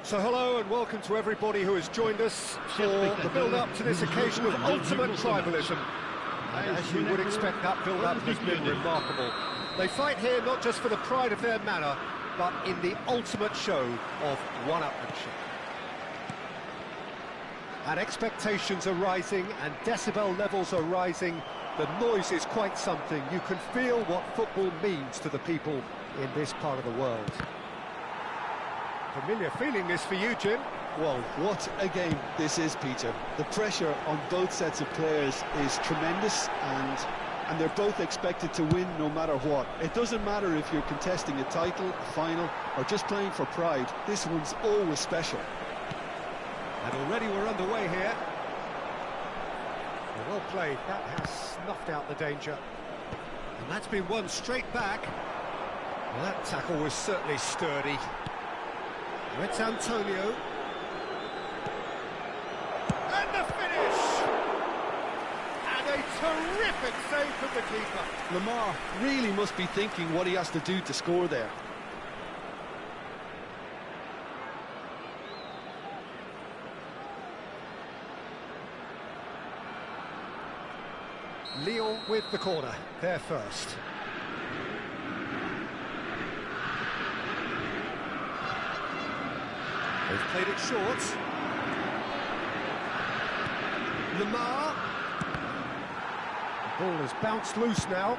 So hello and welcome to everybody who has joined us for the build-up to this occasion of ultimate tribalism. And as you would expect, that build-up has been remarkable. They fight here not just for the pride of their manor, but in the ultimate show of one-upmanship. And expectations are rising and decibel levels are rising. The noise is quite something. You can feel what football means to the people in this part of the world. Familiar feeling this for you, Jim. Well, what a game this is, Peter. The pressure on both sets of players is tremendous, and they're both expected to win no matter what. It doesn't matter if you're contesting a title, a final, or just playing for pride. This one's always special. And already we're underway here. Well played. That has snuffed out the danger. And that's been won straight back. Well, that tackle was certainly sturdy. It's Antonio. And the finish! And a terrific save from the keeper. Lamar really must be thinking what he has to do to score there. Lyon with the corner, there first. They've played it short. Lamar. The ball has bounced loose now.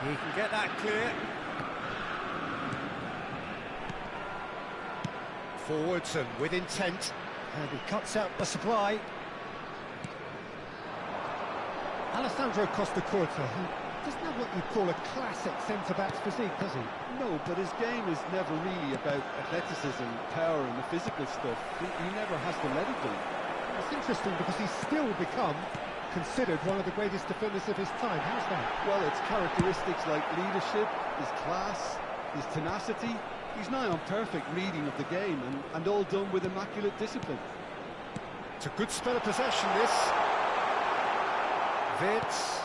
He can get that clear. Forwards and with intent. And he cuts out the supply. Alessandro Costa Curta, who doesn't have what you'd call a classic centre-back's physique, does he? No, but his game is never really about athleticism, power and the physical stuff. He never has to let it go. It's interesting because he's still become considered one of the greatest defenders of his time. How's that? Well, it's characteristics like leadership, his class, his tenacity. He's nigh on perfect reading of the game and all done with immaculate discipline. It's a good spell of possession, this. Vitz.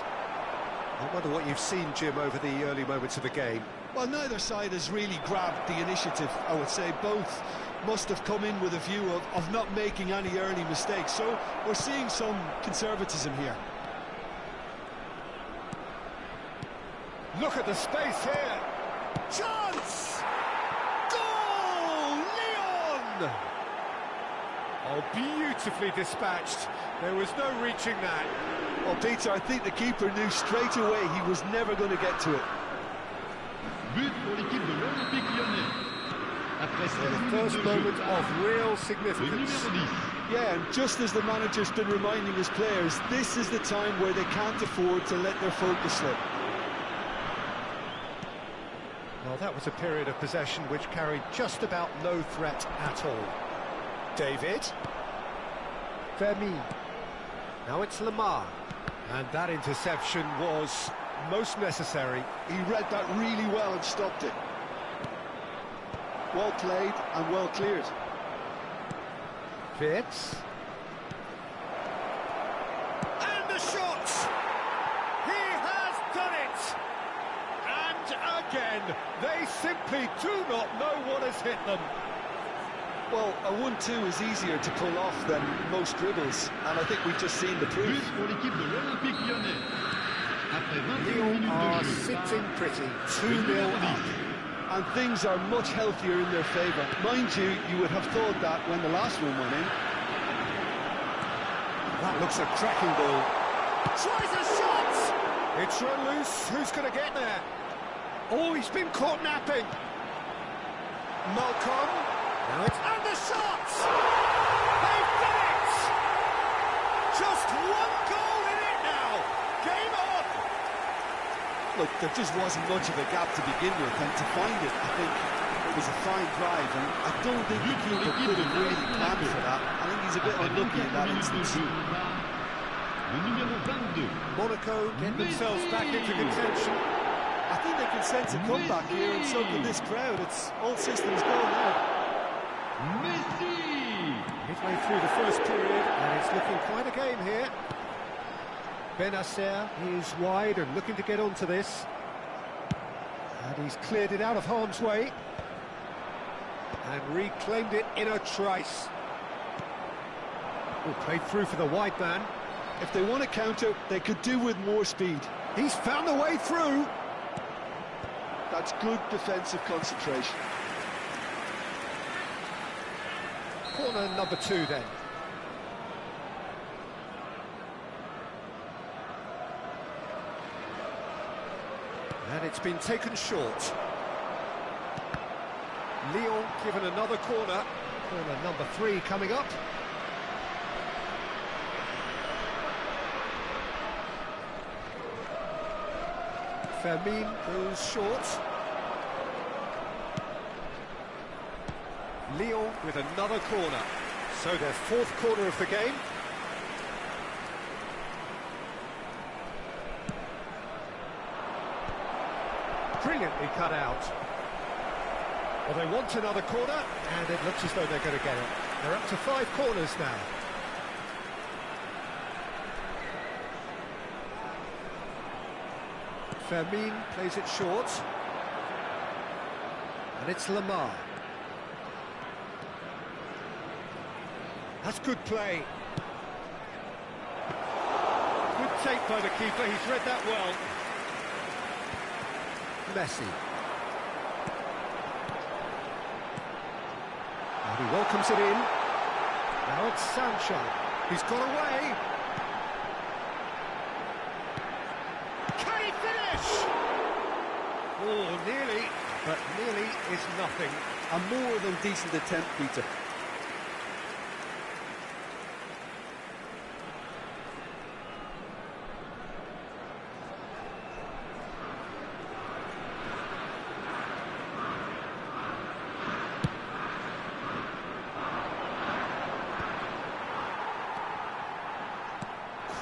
I wonder what you've seen, Jim, over the early moments of the game. Well, neither side has really grabbed the initiative, I would say. Both must have come in with a view of not making any early mistakes. So we're seeing some conservatism here. Look at the space here. Chance! Goal! Lyon! Oh, beautifully dispatched. There was no reaching that. Well, Peter, I think the keeper knew straight away he was never going to get to it. But pour l'équipe de l'Olympique Lyonnais. The first moment of real significance. Yeah, and just as the manager's been reminding his players, this is the time where they can't afford to let their focus slip. Well, that was a period of possession which carried just about no threat at all. David. Vermeer. Now it's Lamar. And that interception was most necessary. He read that really well and stopped it. Well played and well cleared. Vitz. And the shot! He has done it! And again, they simply do not know what has hit them. Well, a 1-2 is easier to pull off than most dribbles, and I think we've just seen the proof. Pour l'équipe de l'Olympique Lyonnais. Après 21 Lyon minutes are de jeu. sitting pretty, 2-0 up. And things are much healthier in their favour. Mind you, you would have thought that when the last one went in. That looks a cracking ball. Tries a shot! It's run loose. Who's going to get there? Oh, he's been caught napping. Malcolm. Now it's and the shot! They've done it! Just one goal in it now. Game on. Look, there just wasn't much of a gap to begin with, and to find it, I think it was a fine drive, and I don't think the keeper could have really planned for that. I think he's a bit unlucky in that instance. Le numéro 22. Monaco get themselves back into contention. I think they can sense a comeback here, and so can this crowd. It's all systems go now. Messi! Midway through the first period, and it's looking quite a game here. Benacer is wide and looking to get onto this. And he's cleared it out of harm's way. And reclaimed it in a trice. Oh, played through for the wide man. If they want to counter, they could do with more speed. He's found the way through. That's good defensive concentration. Corner number 2 then. And it's been taken short. Lyon given another corner. Corner number 3 coming up. Fermin goes short. Lyon with another corner. So their 4th corner of the game. Brilliantly cut out. Well, they want another corner, and it looks as though they're going to get it. They're up to 5 corners now. Fermin plays it short. And it's Lamar. That's good play. Good take by the keeper, he's read that well. Messi. And he welcomes it in. Now it's Sancho. He's got away. Can he finish? Oh, nearly, but nearly is nothing. A more than decent attempt, Peter.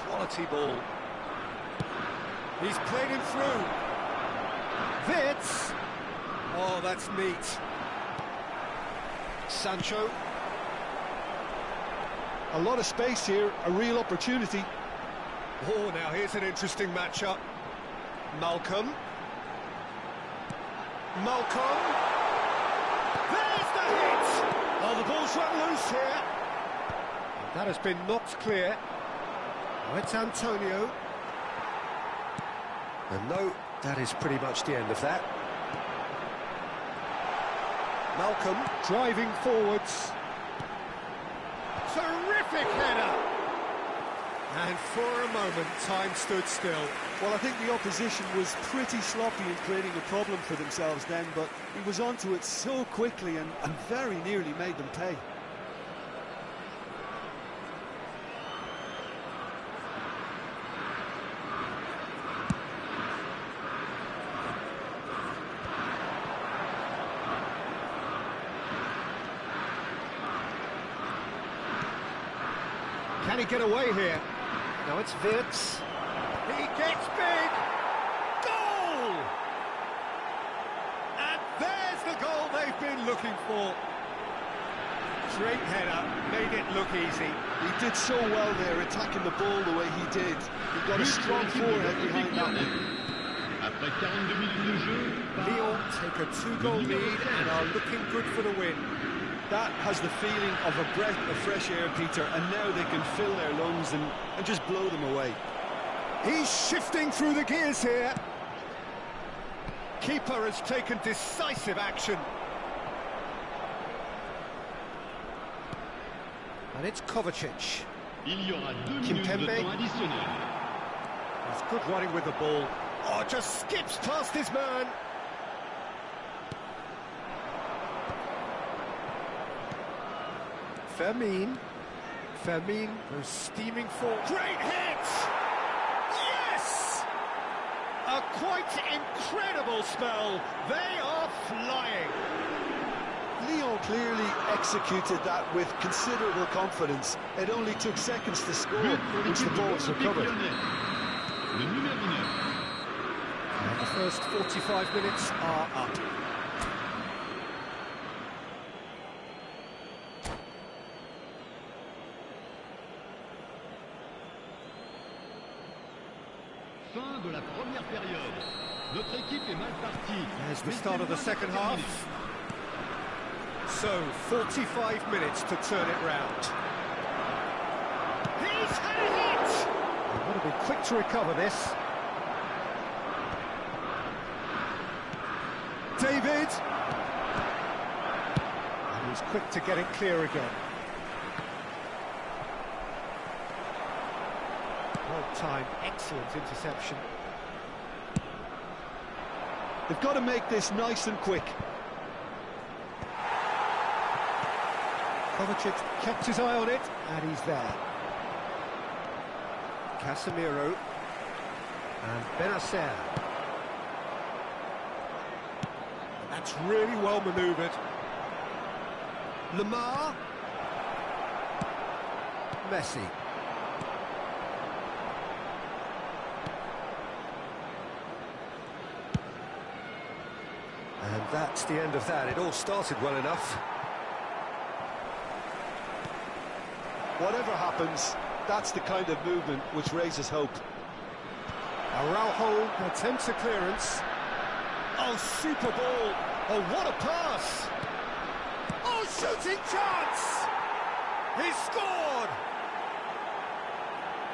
Quality ball. He's played him through. Vitz. Oh, that's neat. Sancho. A lot of space here, a real opportunity. Oh, now here's an interesting matchup. Malcolm. Malcolm. There's the hit! Oh, the ball's run loose here. That has been knocked clear. Oh, it's Antonio. And no, that is pretty much the end of that. Malcolm driving forwards. Terrific header! And for a moment, time stood still. Well, I think the opposition was pretty sloppy in creating a problem for themselves then, but he was onto it so quickly and very nearly made them pay. Can he get away here? No, it's Vitz. He gets big! Goal! And there's the goal they've been looking for. Great header, made it look easy. He did so well there, attacking the ball the way he did. He got a strong forehead behind that one. Après 42 minutes de jeu, Lyon take a 2-goal lead and are looking good for the win. That has the feeling of a breath of fresh air, Peter, and now they can fill their lungs and just blow them away. He's shifting through the gears here. Keeper has taken decisive action. And it's Kovacic. il y aura 2 minutes de temps additionnel. He's good running with the ball. Oh, just skips past his man. Fermin goes steaming forward. Great hit! Yes! A quite incredible spell. They are flying. Lyon clearly executed that with considerable confidence. It only took seconds to score once the ball was recovered. Le numéro 9. And the first 45 minutes are up. Fin de la première période. Notre équipe est mal partie. There's the start of the second half. So, 45 minutes to turn it round. He's had a hit! They've got to be quick to recover this. David! And he's quick to get it clear again. Well-timed, excellent interception. They've got to make this nice and quick. Kovacic kept his eye on it, and he's there. Casemiro and Benacer. That's really well manoeuvred. Lamar. Messi. And that's the end of that. It all started well enough. Whatever happens, that's the kind of movement which raises hope. Araujo attempts a clearance. Oh, super ball. Oh, what a pass. Oh, shooting chance. He's scored.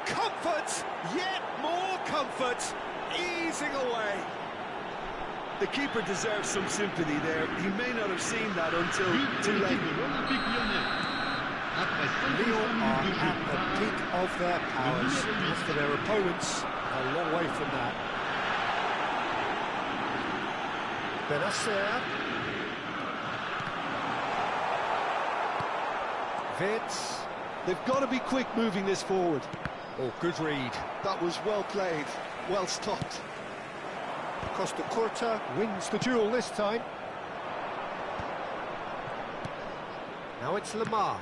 Comfort, yet more comfort, easing away. The keeper deserves some sympathy there. He may not have seen that until too late. Lyon are at the peak of their powers. As for their opponents, a long way from that. Benacer. Vitz. They've got to be quick moving this forward. Oh, good read. That was well played, well stopped. Costa Curta wins the duel this time. Now it's Lamar.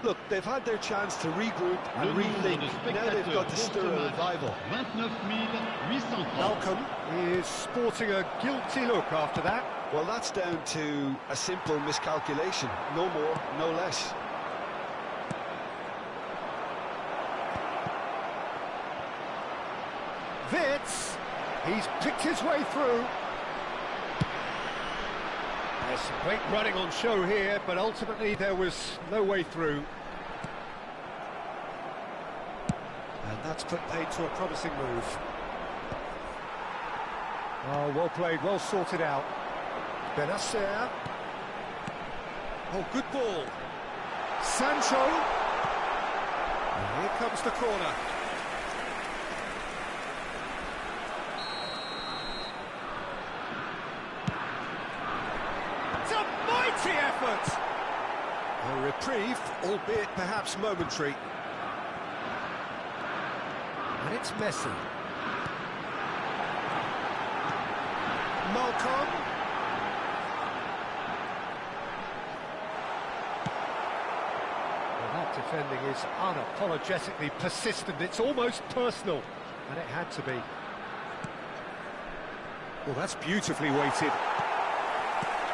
Look, they've had their chance to regroup and rethink. Now they've got to stir a revival. Malcolm is sporting a guilty look after that. Well, that's down to a simple miscalculation. No more, no less. Vitz, he's picked his way through. There's some great running on show here, but ultimately there was no way through. And that's put paid to a promising move. Oh, well played, well sorted out. Benacer. Oh, good ball. Sancho. And here comes the corner. It's a mighty effort. A reprieve, albeit perhaps momentary. And it's Messi. Malcolm. Well, that defending is unapologetically persistent. It's almost personal, and it had to be. Well, that's beautifully weighted.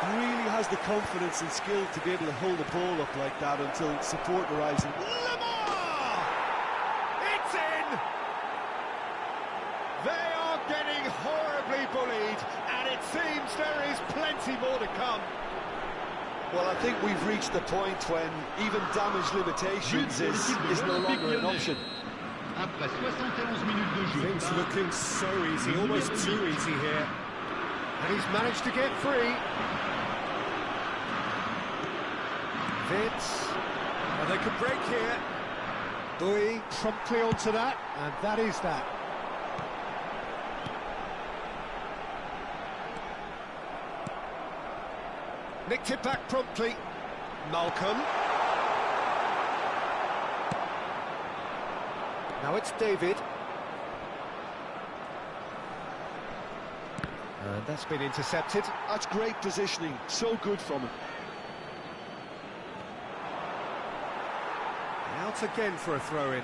He really has the confidence and skill to be able to hold the ball up like that until support arrives. Lamar! It's in! They are getting horribly bullied, and it seems there is plenty more to come. Well, I think we've reached the point when even damage limitations is no longer an option. Things looking so easy, almost too easy here. And he's managed to get free. Vitz. And they could break here. Dui promptly onto that, and that is that. Nicked it back promptly. Malcolm. Now it's David. And that's been intercepted. That's great positioning, so good from him. Out again for a throw-in.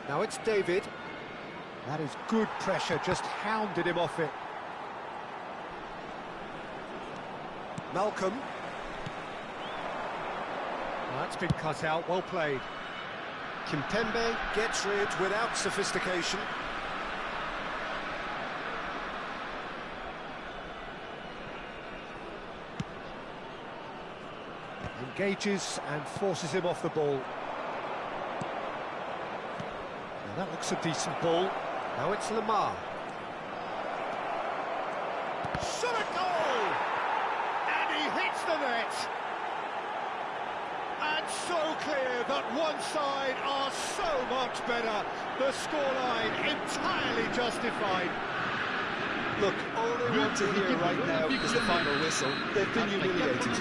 Now it's David. That is good pressure, just hounded him off it. Malcolm. That's been cut out, well played. Kimpembe gets rid without sophistication. Engages and forces him off the ball. Now that looks a decent ball. Now it's Lamar. Shot a goal! And he hits the net! And so clear that one side are so much better. The scoreline entirely justified. Look, all they want to hear right now is the final whistle. They've been humiliated.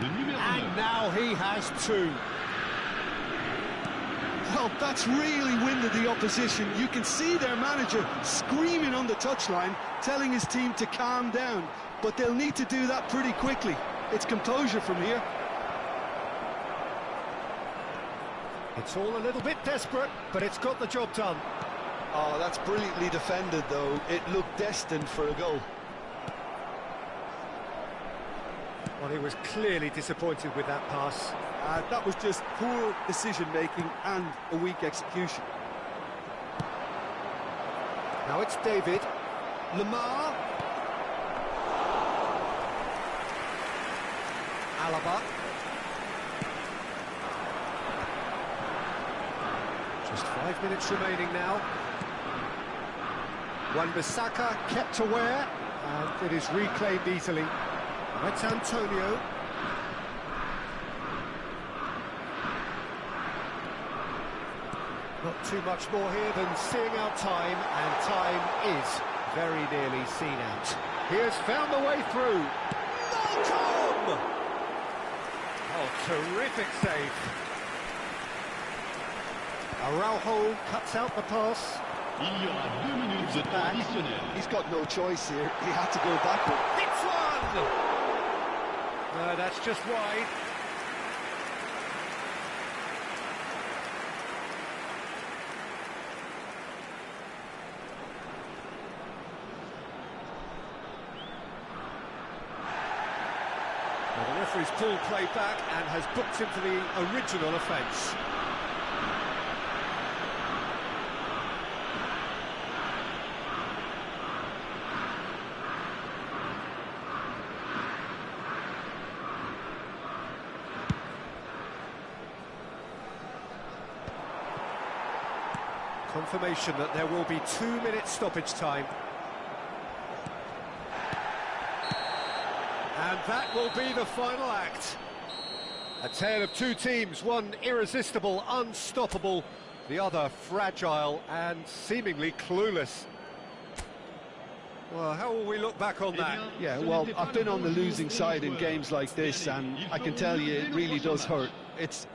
And now he has two. Well, that's really winded the opposition. You can see their manager screaming on the touchline, telling his team to calm down. But they'll need to do that pretty quickly. It's composure from here. It's all a little bit desperate, but it's got the job done. Oh, that's brilliantly defended, though. It looked destined for a goal. Well, he was clearly disappointed with that pass. That was just poor decision-making and a weak execution. Now it's David. Lamar. Alaba. Just 5 minutes remaining now. Wan-Bissaka kept aware, and it is reclaimed easily. That's Antonio. Not too much more here than seeing out time, and time is very nearly seen out. He has found the way through. Malcolm! Oh, terrific save. Araujo cuts out the pass. Il y aura 2 minutes de temps additionnel. He's got no choice here. He had to go backward. It's one! No, that's just wide. Well, the referee's pulled play back and has booked him for the original offence. Confirmation that there will be 2 minutes stoppage time. And that will be the final act. A tale of two teams, one irresistible, unstoppable, the other fragile and seemingly clueless. Well, how will we look back on that? Yeah, well, I've been on the losing side in games like this, and I can tell you it really does hurt. It's